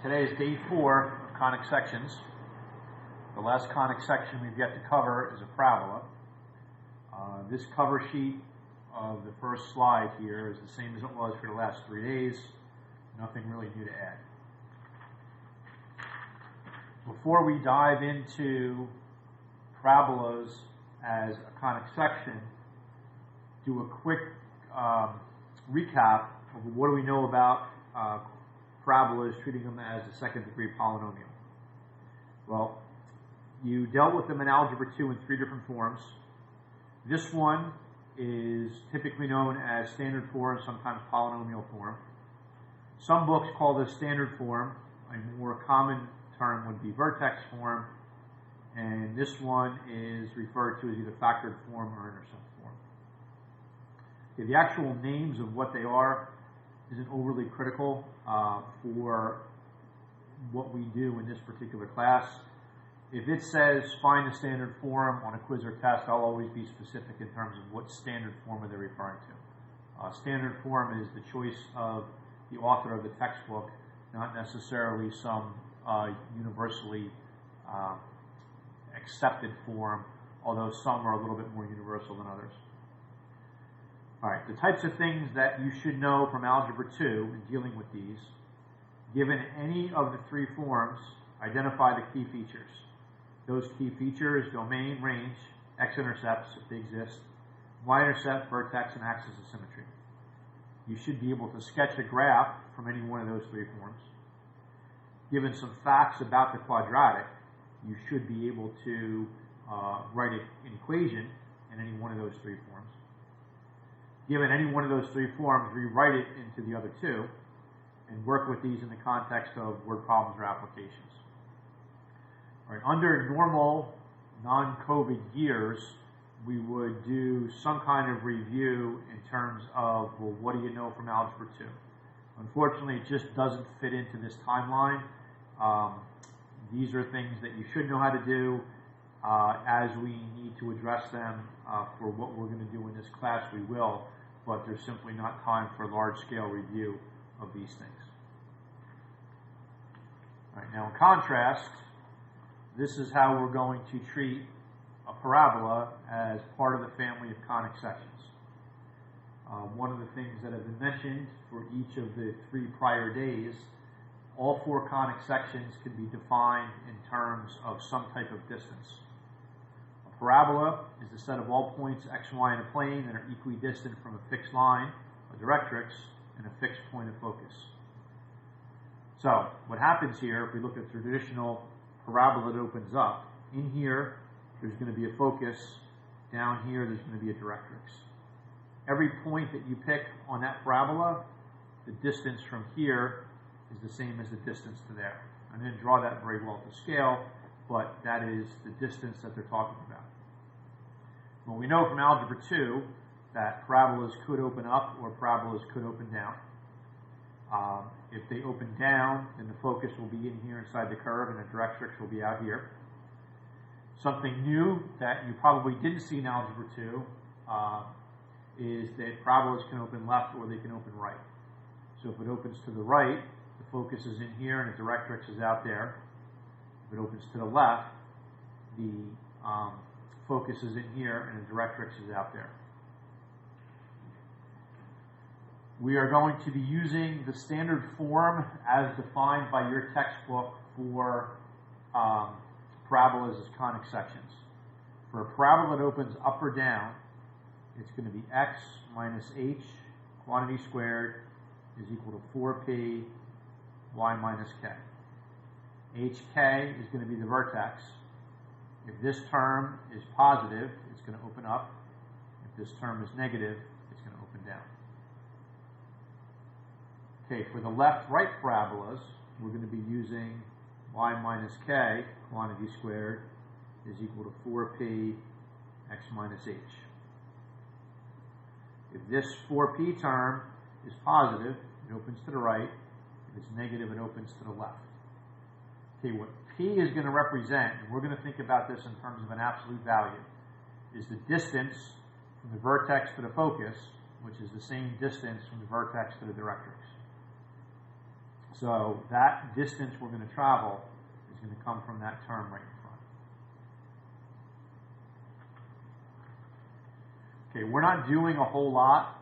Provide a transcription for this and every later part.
Today is day 4 of conic sections. The last conic section we've yet to cover is a parabola. This cover sheet of the first slide here is the same as it was for the last 3 days. Nothing really new to add. Before we dive into parabolas as a conic section, do a quick recap of what do we know about parabolas, treating them as a second-degree polynomial. Well, you dealt with them in Algebra 2 in 3 different forms. This one is typically known as standard form, sometimes polynomial form. Some books call this standard form. A more common term would be vertex form, and this one is referred to as either factored form or intercept form. Okay, the actual names of what they are isn't overly critical for what we do in this particular class. If it says find the standard form on a quiz or test, I'll always be specific in terms of what standard form are they referring to. Standard form is the choice of the author of the textbook, not necessarily some universally accepted form, although some are a little bit more universal than others. All right, the types of things that you should know from Algebra 2 in dealing with these. Given any of the 3 forms, identify the key features. Those key features: domain, range, x-intercepts, if they exist, y-intercept, vertex, and axis of symmetry. You should be able to sketch a graph from any one of those 3 forms. Given some facts about the quadratic, you should be able to write an equation in any one of those 3 forms. Given any one of those 3 forms, rewrite it into the other 2 and work with these in the context of word problems or applications. All right, under normal non-COVID years, we would do some kind of review in terms of, well, what do you know from Algebra 2? Unfortunately, it just doesn't fit into this timeline. These are things that you should know how to do. As we need to address them for what we're going to do in this class, we will, but there's simply not time for a large-scale review of these things. All right, now in contrast, this is how we're going to treat a parabola as part of the family of conic sections. One of the things that have been mentioned for each of the 3 prior days, all 4 conic sections can be defined in terms of some type of distance. A parabola is the set of all points x and y in a plane that are equidistant from a fixed line, a directrix, and a fixed point of focus. So what happens here, if we look at the traditional parabola that opens up, in here there's going to be a focus, down here there's going to be a directrix. Every point that you pick on that parabola, the distance from here is the same as the distance to there. I didn't draw that very well to scale, but that is the distance that they're talking about. Well, we know from Algebra 2 that parabolas could open up or parabolas could open down. If they open down, then the focus will be in here inside the curve and the directrix will be out here. Something new that you probably didn't see in Algebra 2 is that parabolas can open left or they can open right. So if it opens to the right, the focus is in here and the directrix is out there. If it opens to the left, the focus is in here and the directrix is out there. We are going to be using the standard form as defined by your textbook for parabolas as conic sections. For a parabola that opens up or down, it's going to be x minus h quantity squared is equal to 4p y minus k. hk is going to be the vertex. If this term is positive, it's going to open up. If this term is negative, it's going to open down. Okay, for the left-right parabolas, we're going to be using y minus k quantity squared is equal to 4p x minus h. If this 4p term is positive, it opens to the right. If it's negative, it opens to the left. Okay, what p is going to represent, and we're going to think about this in terms of an absolute value, is the distance from the vertex to the focus, which is the same distance from the vertex to the directrix. So that distance we're going to travel is going to come from that term right in front. Okay, we're not doing a whole lot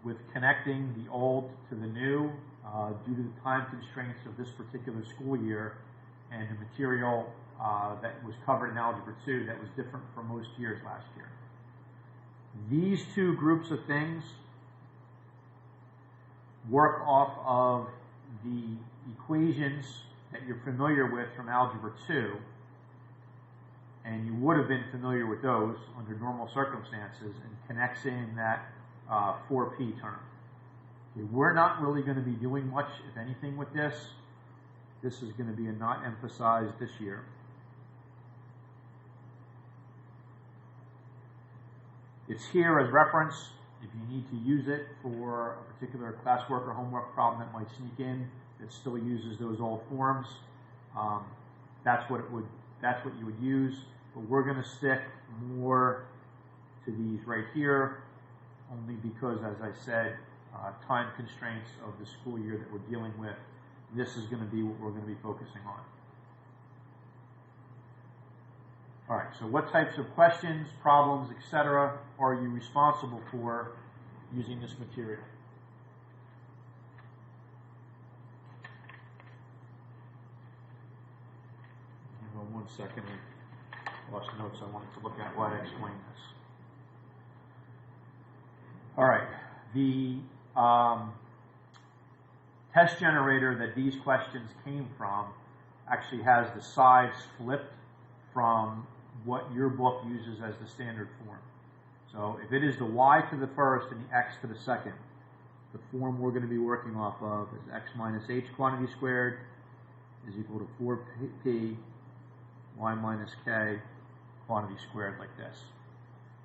with connecting the old to the new due to the time constraints of this particular school year and the material that was covered in Algebra 2 that was different from most years last year. These two groups of things work off of the equations that you're familiar with from Algebra 2, and you would have been familiar with those under normal circumstances, and connects in that 4p term. Okay, we're not really going to be doing much, if anything, with this. This is going to be a not emphasized this year. It's here as reference if you need to use it for a particular classwork or homework problem that might sneak in that still uses those old forms. That's what you would use. But we're going to stick more to these right here, only because, as I said, time constraints of the school year that we're dealing with. This is going to be what we're going to be focusing on. All right, so what types of questions, problems, etc. are you responsible for using this material? Hang on 1 second. I lost notes I wanted to look at while I explain this. All right, the test generator that these questions came from actually has the sides flipped from what your book uses as the standard form. So if it is the y to the first and the x to the second, the form we're going to be working off of is x minus h quantity squared is equal to 4p y minus k quantity squared, like this.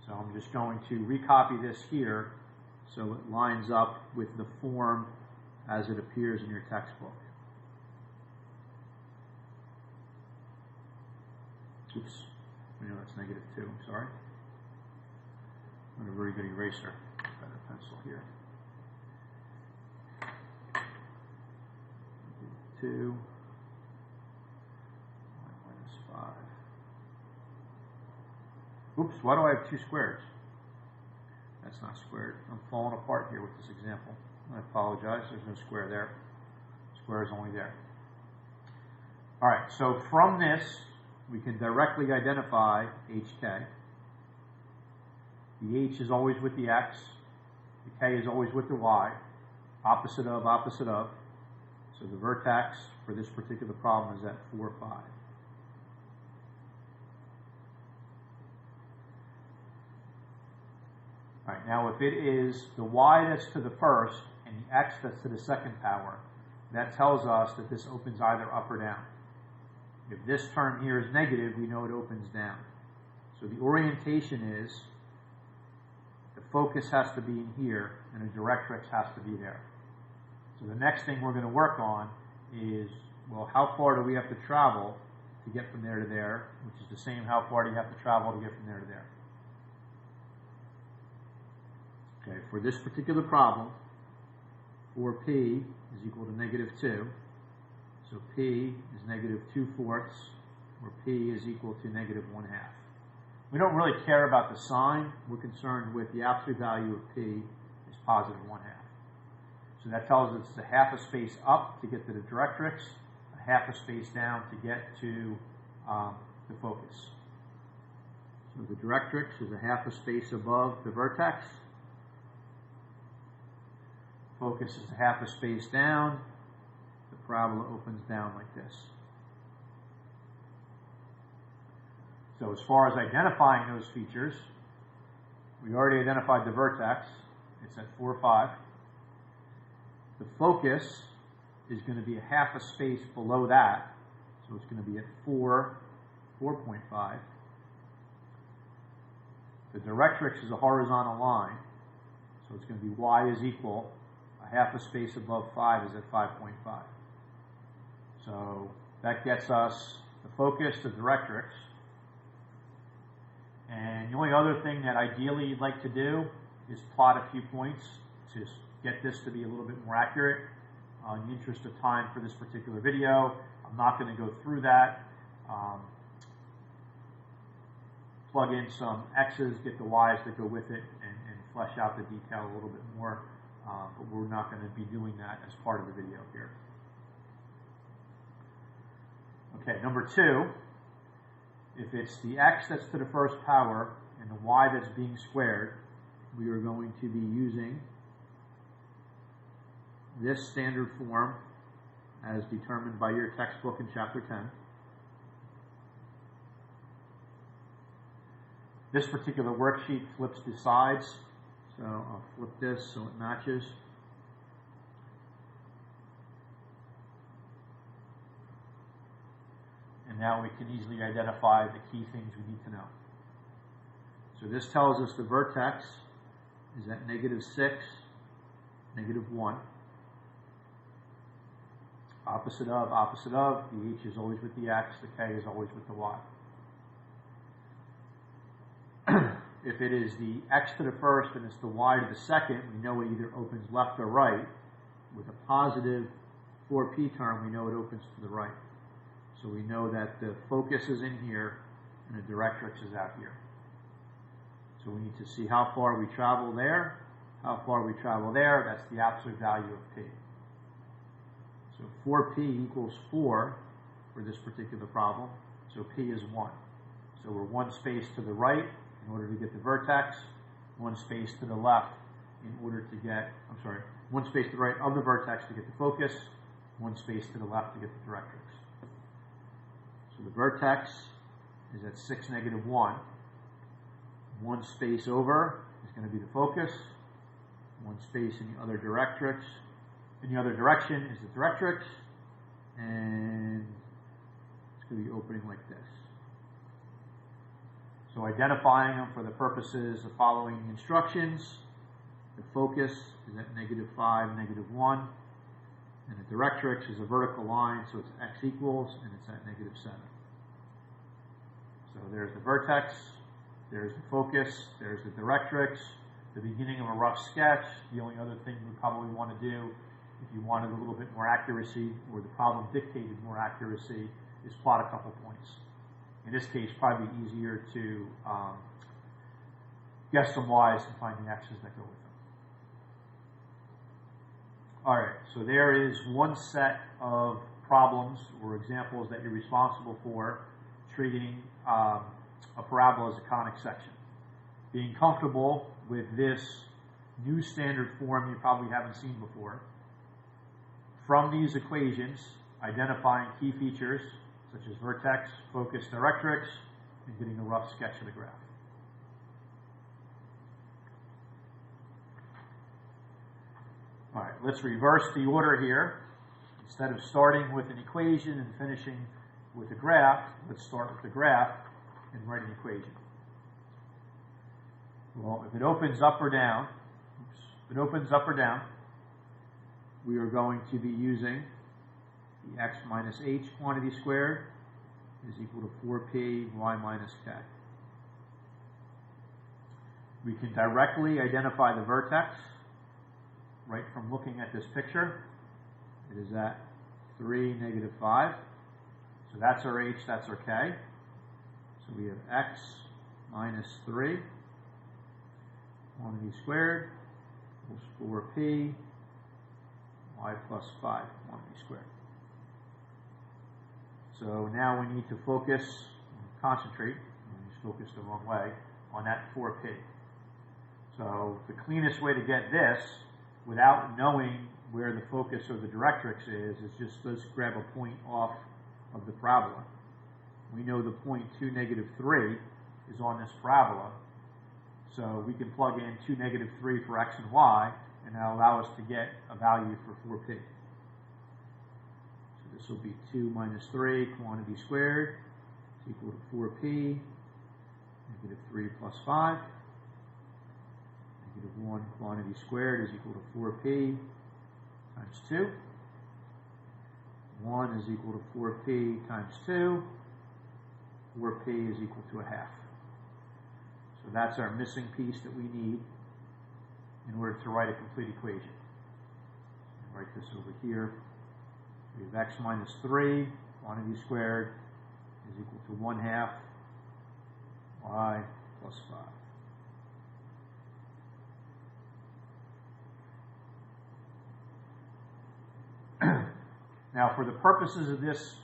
So I'm just going to recopy this here so it lines up with the form as it appears in your textbook. Oops. No, that's -2. I'm sorry. Not a very good eraser. Better pencil here. 2 y -5. Oops, why do I have 2 squares? That's not squared. I'm falling apart here with this example. I apologize. There's no square there. Square is only there. All right, so from this, we can directly identify HK. The H is always with the X. The K is always with the Y. Opposite of, opposite of. So the vertex for this particular problem is at 4, 5. All right, now if it is the Y that's to the first and the X that's to the second power, that tells us that this opens either up or down. If this term here is negative, we know it opens down. So the orientation is the focus has to be in here and the directrix has to be there. So the next thing we're going to work on is, well, how far do we have to travel to get from there to there, which is the same how far do you have to travel to get from there to there. Okay, for this particular problem, 4p is equal to -2. So p is -2/4, where p is equal to -1/2. We don't really care about the sign. We're concerned with the absolute value of p is +1/2. So that tells us it's a half a space up to get to the directrix, a half a space down to get to the focus. So the directrix is a half a space above the vertex. Focus is a half a space down. The parabola opens down like this. So as far as identifying those features, we already identified the vertex. It's at 4, 5. The focus is going to be a half a space below that. So it's going to be at 4, 4.5. The directrix is a horizontal line. So it's going to be y is equal, a half a space above 5 is at 5.5. So that gets us the focus, the directrix. And the only other thing that ideally you'd like to do is plot a few points to get this to be a little bit more accurate. in the interest of time for this particular video, I'm not going to go through that. Plug in some x's, get the y's that go with it, and flesh out the detail a little bit more. But we're not going to be doing that as part of the video here. Okay, number 2, if it's the x that's to the first power and the y that's being squared, we are going to be using this standard form as determined by your textbook in Chapter 10. This particular worksheet flips the sides, so I'll flip this so it matches. And now we can easily identify the key things we need to know. So this tells us the vertex is at -6, -1. Opposite of, the h is always with the x, the k is always with the y. If it is the x to the first and it's the y to the second, we know it either opens left or right. With a positive 4p term, we know it opens to the right. So we know that the focus is in here and the directrix is out here. So we need to see how far we travel there, how far we travel there. That's the absolute value of p. So 4p equals 4 for this particular problem. So p is 1. So we're one space to the right in order to get the vertex, one space to the left in order to get, one space to the right of the vertex to get the focus, one space to the left to get the directrix. So the vertex is at 6, -1. One space over is going to be the focus, one space in the other directrix, in the other direction is the directrix, and it's going to be opening like this. So identifying them for the purposes of following the instructions, the focus is at -5, -1, and the directrix is a vertical line, so it's x equals, and it's at -7. So there's the vertex, there's the focus, there's the directrix, the beginning of a rough sketch. The only other thing we probably want to do, if you wanted a little bit more accuracy, or the problem dictated more accuracy, is plot a couple points. In this case, probably easier to guess some y's and find the x's that go with them. All right, so there is one set of problems or examples that you're responsible for treating a parabola as a conic section. Being comfortable with this new standard form you probably haven't seen before. From these equations, identifying key features such as vertex, focus, directrix, and getting a rough sketch of the graph. All right, let's reverse the order here. Instead of starting with an equation and finishing with a graph, let's start with the graph and write an equation. Well, if it opens up or down, we are going to be using the x minus h quantity squared is equal to 4p y minus k. We can directly identify the vertex right from looking at this picture. It is at 3, -5. So that's our h, that's our k. So we have x minus 3 quantity squared equals 4p y plus 5 quantity squared. So now we need to focus, concentrate, we just focused the wrong way, on that 4p. So the cleanest way to get this, without knowing where the focus or the directrix is just let's grab a point off of the parabola. We know the point 2, -3 is on this parabola. So we can plug in 2, -3 for x and y, and that'll allow us to get a value for 4p. So this will be 2 minus 3 quantity squared is equal to 4p, -3 plus 5. -1 quantity squared is equal to 4p times 2. 1 is equal to 4p times 2. 4p is equal to 1/2. So that's our missing piece that we need in order to write a complete equation. write this over here. We have x minus 3, quantity squared, is equal to 1/2 y plus 5. Now, for the purposes of this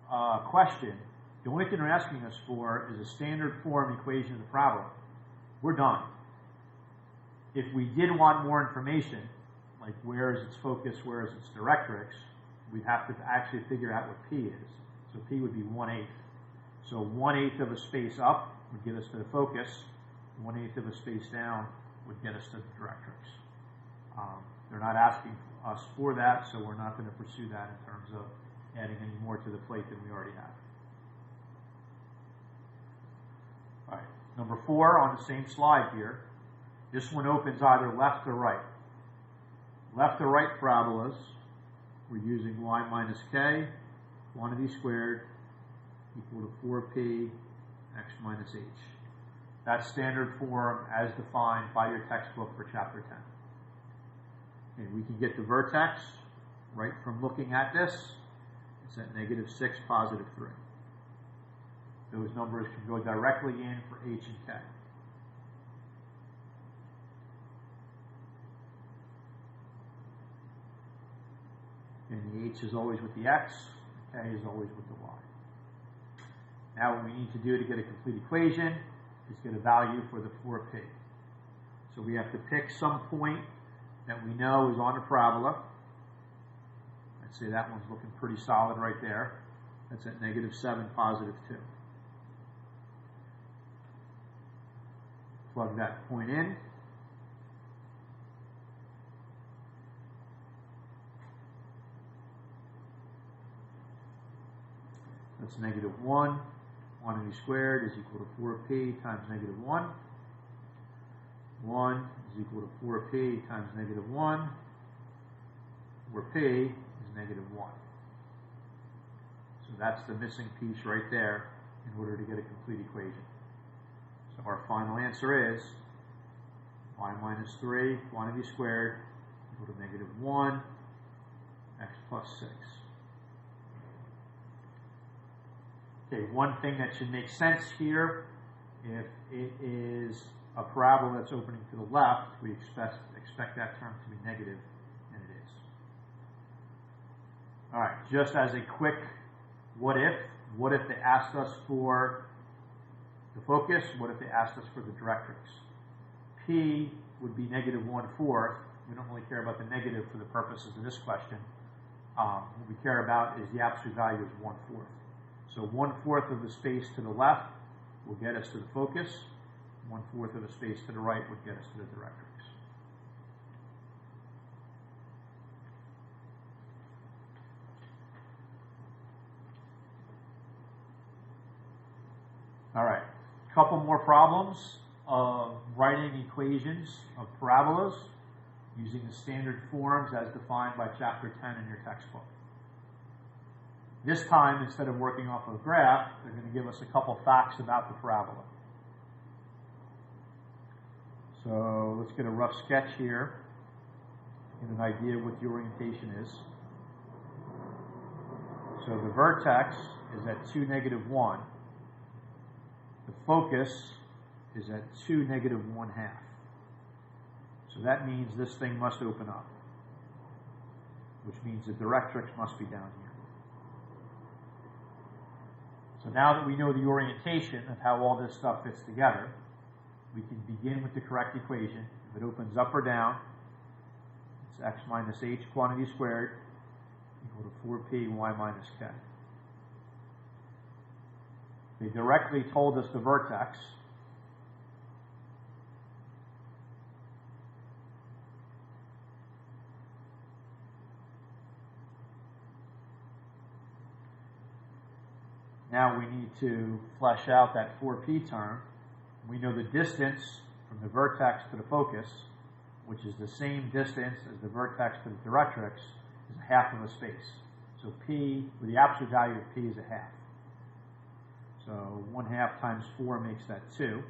question, the only thing they're asking us for is a standard form equation of the parabola. We're done. If we did want more information, like where is its focus, where is its directrix, we'd have to actually figure out what P is. So P would be 1/8. So 1/8 of a space up would get us to the focus. 1/8 of a space down would get us to the directrix. They're not asking us for that, so we're not going to pursue that in terms of adding any more to the plate than we already have. All right, number 4 on the same slide here. This one opens either left or right. Left or right parabolas, we're using y minus k, quantity squared, equal to 4p x minus h. That's standard form as defined by your textbook for chapter 10. And we can get the vertex right from looking at this. It's at -6, +3. Those numbers can go directly in for h and k. And the h is always with the x, the k is always with the y. Now what we need to do to get a complete equation is get a value for the 4p. So we have to pick some point that we know is on the parabola. I'd say that one's looking pretty solid right there. That's at -7, +2. Plug that point in. That's -1. Quantity squared is equal to 4p times -1. 1 is equal to 4p times -1, where p is -1. So that's the missing piece right there in order to get a complete equation. So our final answer is y minus 3, quantity squared, equal to -1, x plus 6. Okay, one thing that should make sense here, if it is a parabola that's opening to the left, we expect that term to be negative, and it is. All right, just as a quick what if they asked us for the focus? What if they asked us for the directrix? P would be -1/4. We don't really care about the negative for the purposes of this question. What we care about is the absolute value is 1/4. So 1/4 of the space to the left will get us to the focus. 1/4 of the space to the right would get us to the directrix. All right, a couple more problems of writing equations of parabolas using the standard forms as defined by chapter 10 in your textbook. This time, instead of working off of a graph, they're going to give us a couple facts about the parabola. So let's get a rough sketch here, get an idea of what the orientation is. So the vertex is at 2, -1. The focus is at 2, -1/2. So that means this thing must open up, which means the directrix must be down here. So now that we know the orientation of how all this stuff fits together, we can begin with the correct equation. If it opens up or down, it's x minus h quantity squared equal to 4p y minus k. They directly told us the vertex. Now we need to flesh out that 4p term. We know the distance from the vertex to the focus, which is the same distance as the vertex to the directrix, is 1/2 of a space. So p, with the absolute value of p, is 1/2. So 1/2 times 4 makes that 2.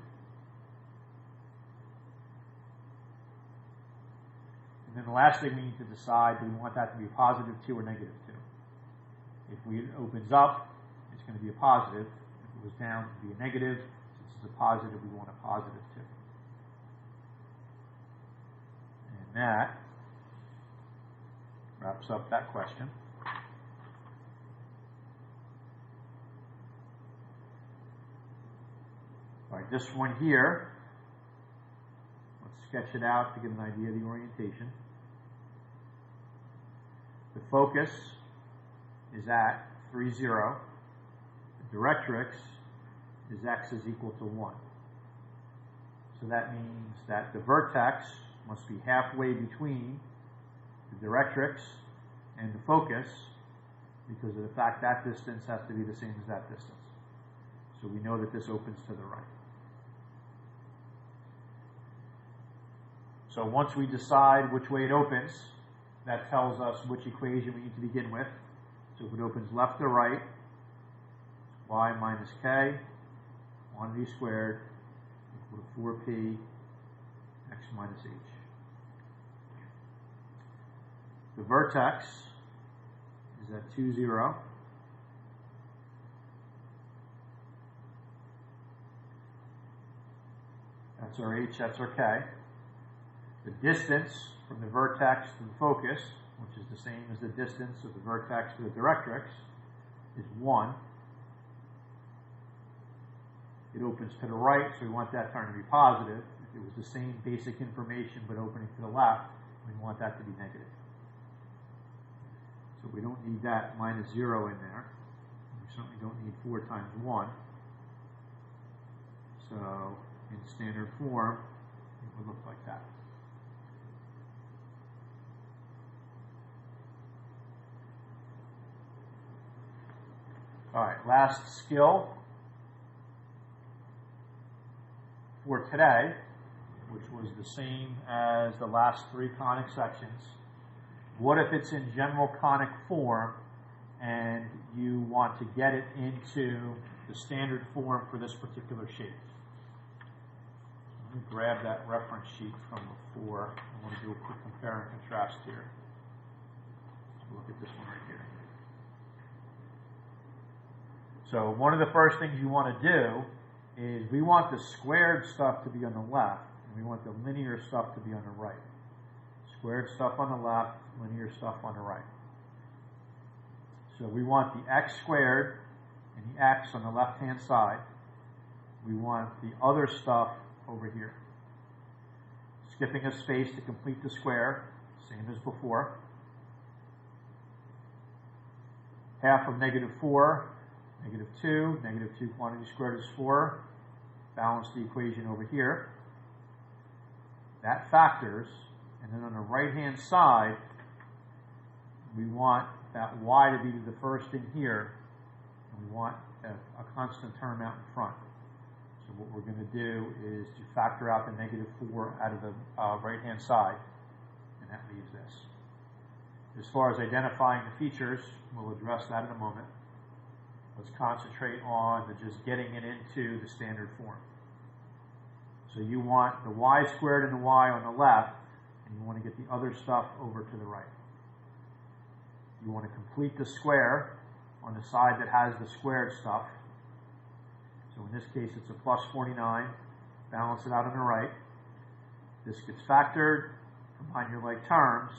And And then the last thing we need to decide, do we want that to be a positive 2 or negative 2? If it opens up, it's going to be a positive. If it was down, it would be a negative. Since it's a positive, we want a positive 2. And that wraps up that question. All right, this one here, let's sketch it out to get an idea of the orientation. The focus is at 3, 0. The directrix is x is equal to 1. So that means that the vertex must be halfway between the directrix and the focus, because of the fact that distance has to be the same as that distance. So we know that this opens to the right. So once we decide which way it opens, that tells us which equation we need to begin with. So if it opens left or right, y minus k, quantity squared, equal to 4p x minus h. The vertex is at 2, 0. That's our h, that's our k. The distance from the vertex to the focus, which is the same as the distance of the vertex to the directrix, is 1. It opens to the right, so we want that term to be positive. If it was the same basic information but opening to the left, we want that to be negative. So we don't need that minus 0 in there. We certainly don't need 4 times 1. So in standard form, it would look like that. All right, last skill for today, which was the same as the last 3 conic sections. What if it's in general conic form and you want to get it into the standard form for this particular shape? Let me grab that reference sheet from before. I want to do a quick compare and contrast here. So look at this one right here. So one of the first things you want to do is we want the squared stuff to be on the left, and we want the linear stuff to be on the right. Squared stuff on the left, linear stuff on the right. So we want the x squared and the x on the left-hand side. We want the other stuff over here. Skipping a space to complete the square, same as before. Half of negative 4. Negative 2, negative 2 quantity squared is 4. Balance the equation over here. That factors, and then on the right-hand side, we want that y to be the first in here, and we want a constant term out in front. So what we're going to do is to factor out the negative 4 out of the right-hand side, and that leaves this. As far as identifying the features, we'll address that in a moment. Let's concentrate on just getting it into the standard form. So you want the y squared and the y on the left, and you want to get the other stuff over to the right. You want to complete the square on the side that has the squared stuff. So in this case, it's a plus 49. Balance it out on the right. This gets factored, combine your like terms,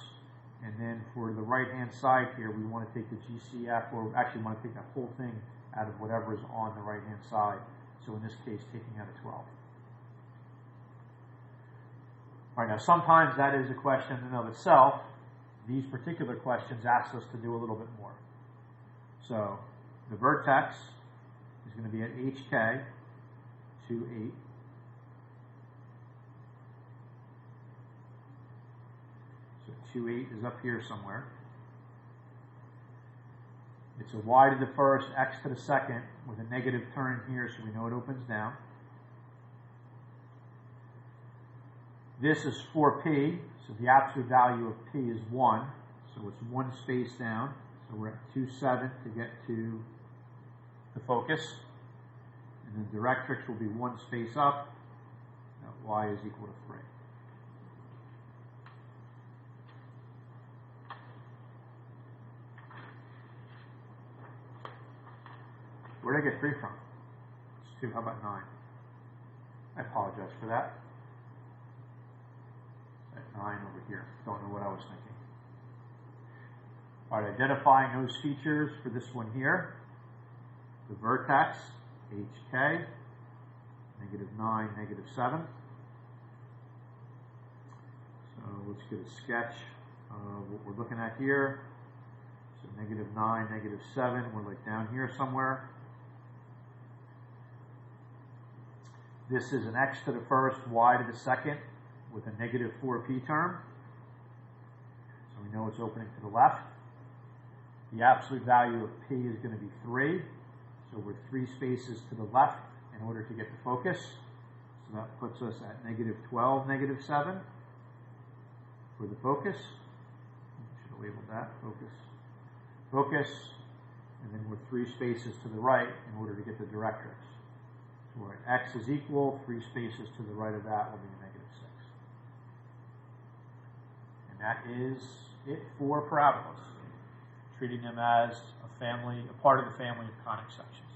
and then for the right-hand side here, we want to take the GCF, or actually want to take that whole thing out of whatever is on the right-hand side. So in this case, taking out a 12. All right, now sometimes that is a question in and of itself. These particular questions ask us to do a little bit more. So the vertex is going to be at HK, 2, 8. So 2, 8 is up here somewhere. It's a y to the first, x to the second, with a negative turn here, so we know it opens down. This is 4p, so the absolute value of p is 1, so it's 1 space down. So we're at 2, 7 to get to the focus. And the directrix will be 1 space up. Now y is equal to 3. get 3 from? It's 2. How about 9? I apologize for that. At 9 over here. Don't know what I was thinking. All right, identifying those features for this one here. The vertex, HK, -9, -7. So let's get a sketch of what we're looking at here. So -9, -7, we're like down here somewhere. This is an x to the first, y to the second with a -4p term. So we know it's opening to the left. The absolute value of p is going to be 3. So we're 3 spaces to the left in order to get the focus. So that puts us at -12, -7 for the focus. Should have labeled that, focus. Focus, and then we're 3 spaces to the right in order to get the directrix. So we're at x is equal, 3 spaces to the right of that will be a -6. And that is it for parabolas, treating them as a family, a part of the family of conic sections.